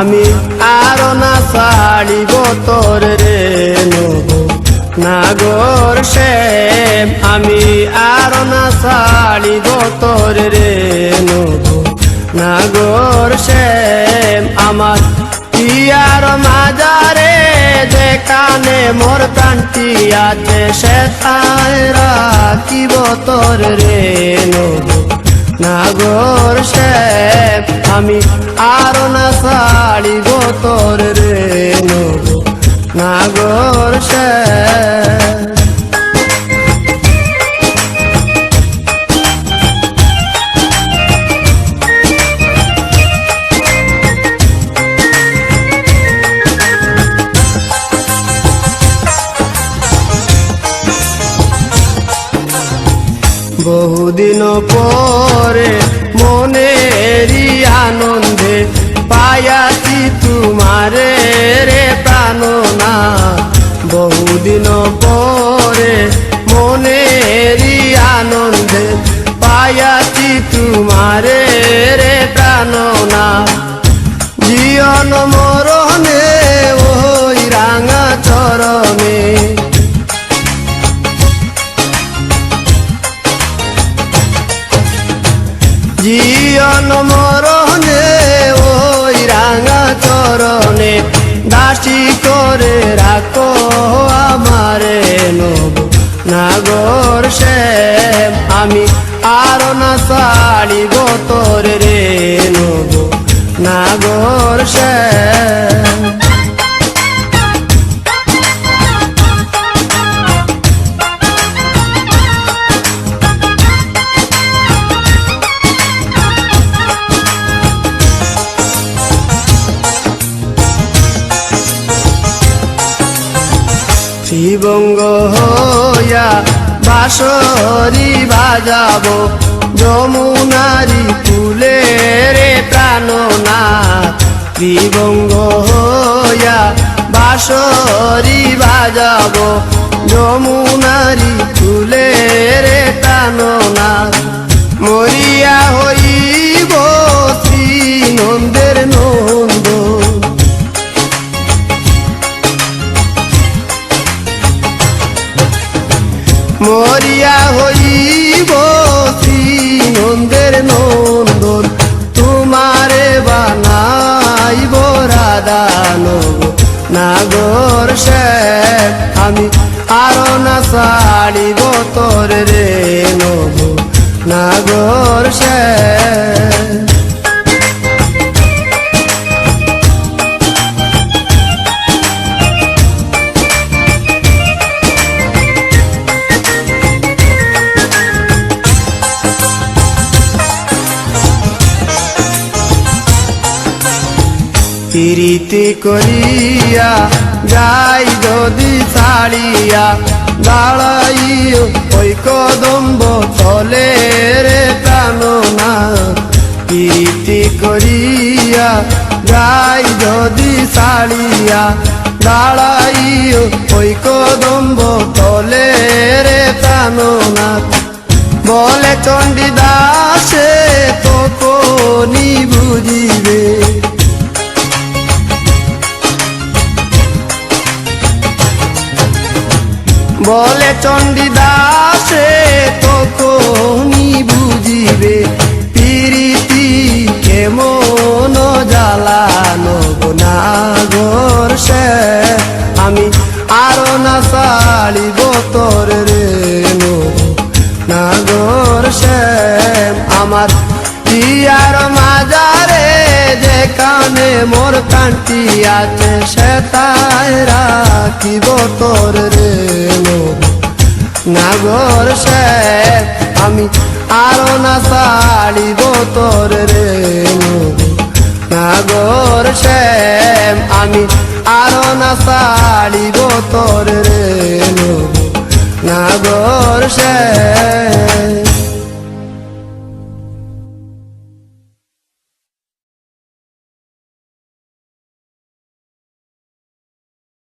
আমি আরো না ছাড়িব তোর রে নব নাগর শ্যাম আমি আরো না ছাড়িব তোর রে নব নাগর শ্যাম আমার পিয়ার মাজারে যেখানে মোর প্রাণটি আছে সেথায় রাখিব তোর রে নব নাগর শ্যাম আমি আরো না ছাড়িব তোর রে নব নাগর শ্যাম বহুদিন পরে মনেরই আনন্দে পায়াছি তোমারে রে প্রাণনা বহুদিন পরে মনেরই আনন্দে পায়াছি তোমারে রে প্রাণনা জীবন মরণে ওই রাঙা চরণে জীবন মরণে ওই রাঙা চরণে দাসী করে রাখো আমারে নব নাগর শ্যাম আমি আরো না ছাড়িব তোর রে নব নাগর শ্যাম শিবঙ্গ হইয়া বাঁশরি বাজাবো যমুনারি ফুলে রে প্রাণনাথ শিবঙ্গ হইয়া বাঁশরি বাজাবো যমুনারি ফুলে রে প্রাণনাথ মরিয়া হইব শ্রী নন্দের নন্দ মরিয়া হইব শ্রী নন্দের নন্দন তোমারে বানাইব রাধা নব নাগর শ্যাম আমি আরো না ছাড়িব তোর রে নব নাগর শ্যাম প্রীতি করিয়া যাই যদি ছাড়িয়া দাঁড়াইও ওই কদম্ব চলে রে প্রাণনা প্রীতি করিয়া যাই যদি ছাড়িয়া দাঁড়াইও ওই কদম্ব চলে রে প্রাণনা বলে চণ্ডীদাসে তো কোনি বুঝিবে বলে চণ্ডীদাসে তখনই বুঝিবে প্রীতি কেমন জ্বালানো নাগর শ্যাম আমি আরো না ছাড়িব তোর রে নাগর শ্যাম আমার পিয়ার মাজারে যেখানে মোর প্রাণটি আছে সেথায় রাখিব তোর রে নাগর শ্যাম আমি আরো না ছাড়িব তোর রে নাগর শ্যাম আমি আরো না ছাড়িব তোর রে নাগর শ্যাম।